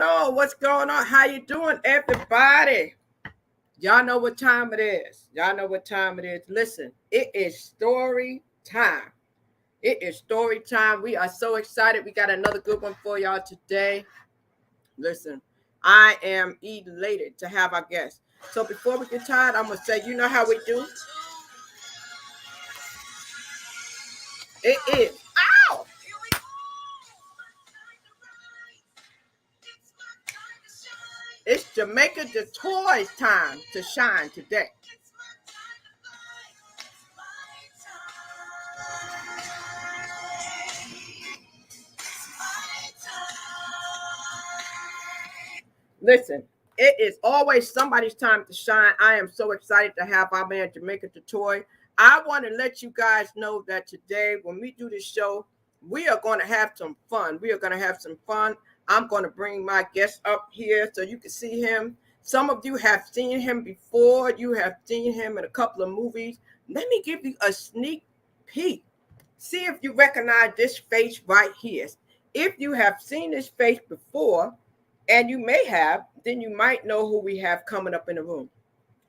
going on? What's going on? How you doing, everybody? Y'all know what time it is. Y'all know what time it is. Listen, it is story time. It is story time. We are so excited. We got another good one for y'all today. Listen, I am elated to have our guest. So before we get started, I'm going to say, you know how we do? It is. Ow! It's Jamaica the Toys time to shine today. Listen, it is always somebody's time to shine. I am so excited to have our man Jamaica the Toy. I want to let you guys know that today, when we do this show, we are going to have some fun. We are going to have some fun. I'm going to bring my guest up here so you can see him. Some of you have seen him before. You have seen him in a couple of movies. Let me give you a sneak peek. See if you recognize this face right here. If you have seen this face before, and you may have, then you might know who we have coming up in the room.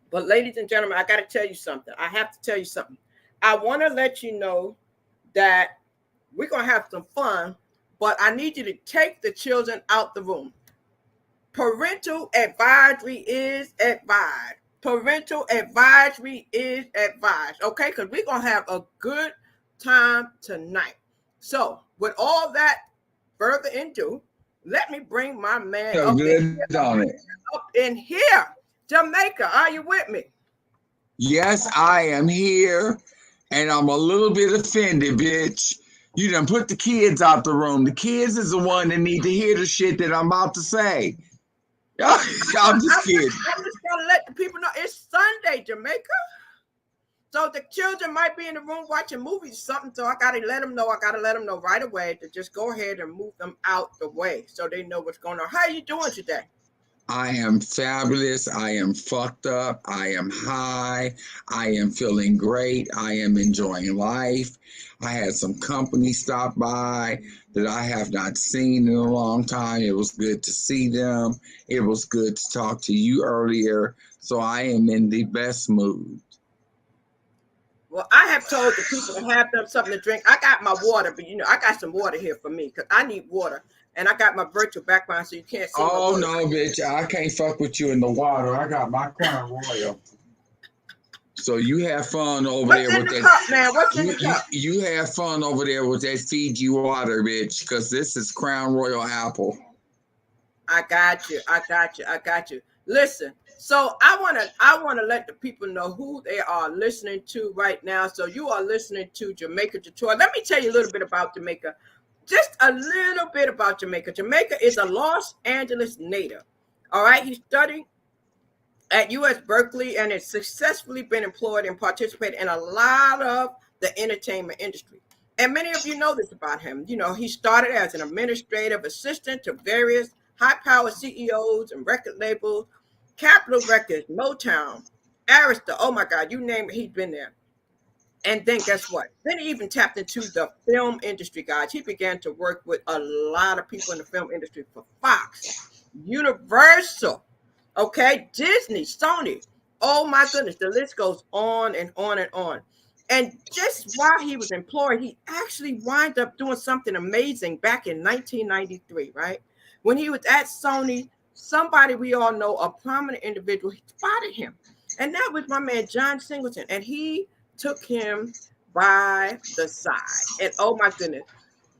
But ladies and gentlemen, I got to tell you something. I have to tell you something. I want to let you know that we're going to have some fun, but I need you to take the children out the room. Parental advisory is advised. Parental advisory is advised. Okay, because we're going to have a good time tonight. So with all that further ado, let me bring my man up in here. Jamaica, are you with me? Yes, I am here, and I'm a little bit offended, bitch. You done put the kids out the room. The kids is the one that need to hear the shit that I'm about to say. I'm just kidding. I'm just going to let the people know it's Sunday, Jamaica. So the children might be in the room watching movies or something. So I got to let them know. I got to let them know right away to just go ahead and move them out the way so they know what's going on. How are you doing today? I am fabulous. I am fucked up. I am high. I am feeling great. I am enjoying life. I had some company stop by that I have not seen in a long time. It was good to see them. It was good to talk to you earlier. So I am in the best mood. Well, I have told the people to have them something to drink. I got my water, but I got some water here for me because I need water. And I got my virtual background so you can't see. Oh, no, bitch. I can't fuck with you in the water. I got my Crown Royal. So you have fun over there with that. Cup, man? What's in the cup? You have fun over there with that Fiji water, bitch, because this is Crown Royal Apple. I got you. Listen, so I wanna let the people know who they are listening to right now. So you are listening to Jamaica Detroit. Let me tell you a little bit about Jamaica. Just a little bit about Jamaica. Jamaica is a Los Angeles native. All right, he studied at U.S. Berkeley and has successfully been employed and participated in a lot of the entertainment industry. And many of you know this about him. He started as an administrative assistant to various high-powered CEOs and record labels, Capitol Records, Motown, Arista. Oh my God, you name it, he's been there. And then guess what? Then he even tapped into the film industry, guys. He began to work with a lot of people in the film industry for Fox, Universal, okay, Disney, Sony. Oh my goodness, the list goes on and on and on. And just while he was employed, he actually wound up doing something amazing back in 1993, right? When he was at Sony, somebody we all know, a prominent individual, he spotted him. And that was my man, John Singleton. And he took him by the side. And oh my goodness,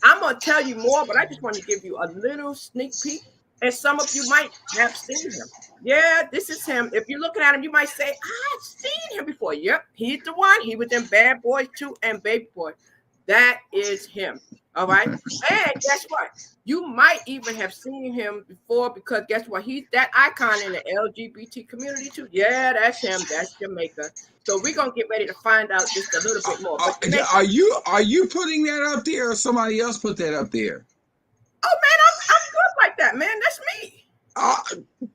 I'm going to tell you more, but I just want to give you a little sneak peek. And some of you might have seen him. Yeah, this is him. If you're looking at him, you might say, I've seen him before. Yep, he's the one. He was in Bad Boys 2 and Baby Boy. That is him. All right. And guess what? You might even have seen him before because guess what? He's that icon in the LGBT community too. Yeah, that's him. That's Jamaica. So we're gonna get ready to find out just a little bit more. Are you putting that up there or somebody else put that up there? Oh man, I'm good like that, man. That's me.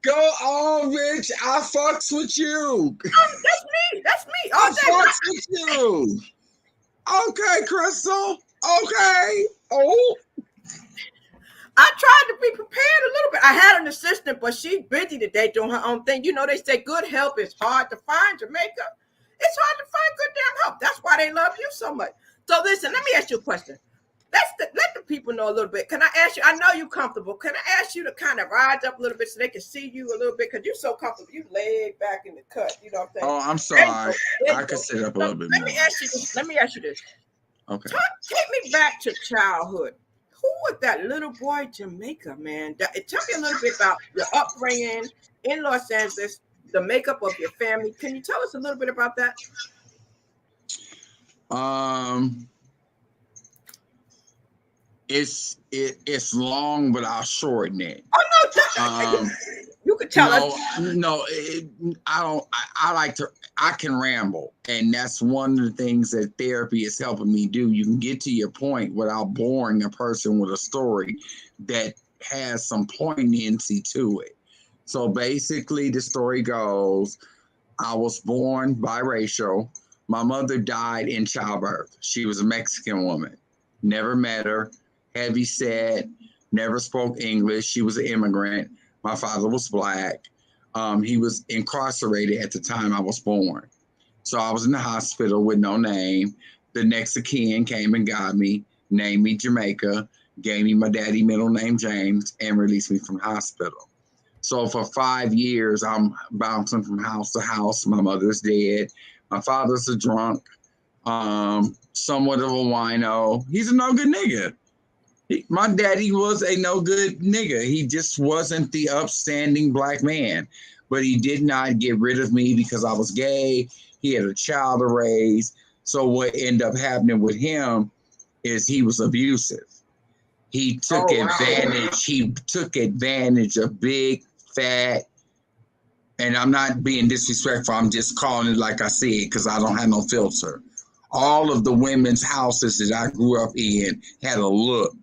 Go on, bitch. I fucks with you. That's me. I fucks with you. Okay, Crystal. Okay. Oh. I tried to be prepared a little bit. I had an assistant, but she's busy today doing her own thing. You know, they say good help is hard to find, Jamaica. It's hard to find good damn help. That's why they love you so much. So listen, let me ask you a question. Let the people know a little bit. Can I ask you? I know you're comfortable. Can I ask you to kind of rise up a little bit so they can see you a little bit? Because you're so comfortable. You laid back in the cut. You know what I'm saying? Oh, I'm There you sorry. go. There I you could go. sit up a So little bit let more. me ask you this. Let me ask you this. Okay. Take me back to childhood. Who was that little boy Jamaica, man? Tell me a little bit about your upbringing in Los Angeles, the makeup of your family. Can you tell us a little bit about that? Um, it's long, but I'll shorten it. Oh no, Um, you could tell us. no, I don't. I like to. I can ramble, and that's one of the things that therapy is helping me do. You can get to your point without boring a person with a story that has some poignancy to it. So basically, the story goes: I was born biracial. My mother died in childbirth. She was a Mexican woman. Never met her. Heavy set. Never spoke English. She was an immigrant. My father was black. He was incarcerated at the time I was born. So I was in the hospital with no name. The next of kin came and got me, named me Jamaica, gave me my daddy middle name James, and released me from the hospital. So for 5 years, I'm bouncing from house to house. My mother's dead. My father's a drunk, somewhat of a wino. He's a no good nigga. My daddy was a no good nigga. He just wasn't the upstanding black man. But he did not get rid of me because I was gay. He had a child to raise. So what ended up happening with him is he was abusive. He took advantage. He took advantage of big, fat, and I'm not being disrespectful. I'm just calling it like I see it because I don't have no filter. All of the women's houses that I grew up in had a look.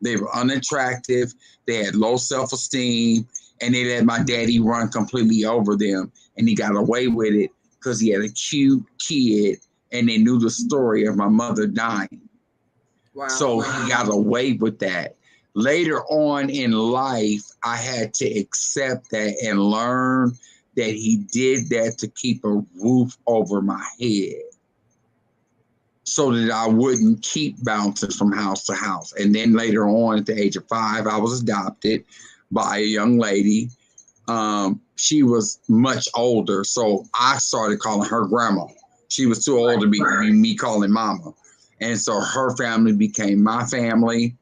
They were unattractive. They had low self-esteem, and they let my daddy run completely over them. And he got away with it because he had a cute kid, and they knew the story of my mother dying. Wow. So he got away with that. Later on in life, I had to accept that and learn that he did that to keep a roof over my head so that I wouldn't keep bouncing from house to house. And then later on, at the age of 5, I was adopted by a young lady. She was much older, so I started calling her grandma. She was too old to be me calling mama. And so her family became my family.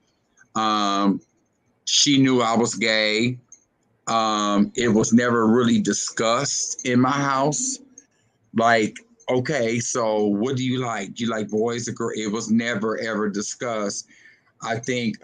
She knew I was gay. It was never really discussed in my house. Like, okay, so what do you like? Do you like boys or girls? It was never, ever discussed. I think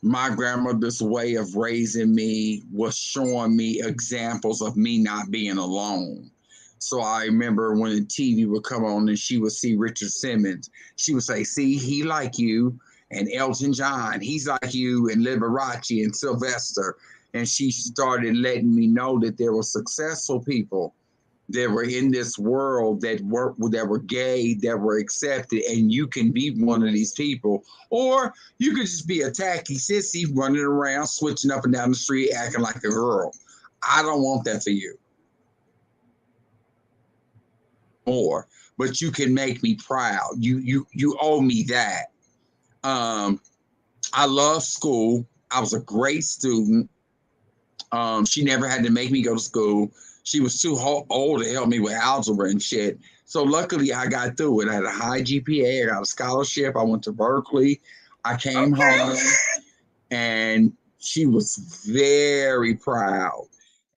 my grandmother's way of raising me was showing me examples of me not being alone. So I remember when the TV would come on and she would see Richard Simmons, she would say, see, he like you, and Elton John, he's like you, and Liberace and Sylvester. And she started letting me know that there were successful people that were in this world that were gay, that were accepted, and you can be one of these people. Or you could just be a tacky sissy running around, switching up and down the street, acting like a girl. I don't want that for you. More, but you can make me proud. You owe me that. I love school. I was a great student. She never had to make me go to school. She was too old to help me with algebra and shit. So luckily I got through it. I had a high GPA. I got a scholarship. I went to Berkeley. I came home and she was very proud.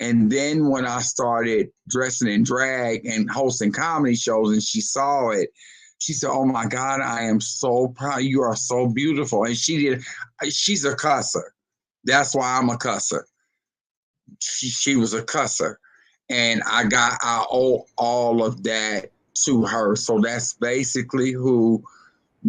And then when I started dressing in drag and hosting comedy shows and she saw it, she said, oh my God, I am so proud. You are so beautiful. And she's a cusser. That's why I'm a cusser. She was a cusser. And I owe all of that to her. So that's basically who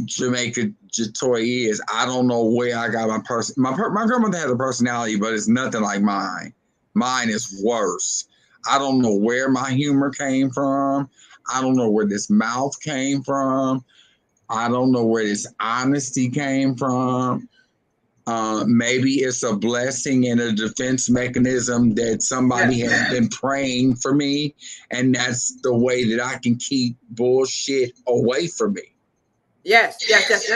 Jamaica Jatoy is. I don't know where I got my person. My grandmother had a personality, but it's nothing like mine. Mine is worse. I don't know where my humor came from. I don't know where this mouth came from. I don't know where this honesty came from. Maybe it's a blessing and a defense mechanism that somebody Yes. has been praying for me, and that's the way that I can keep bullshit away from me. Yes. Yes. Yes.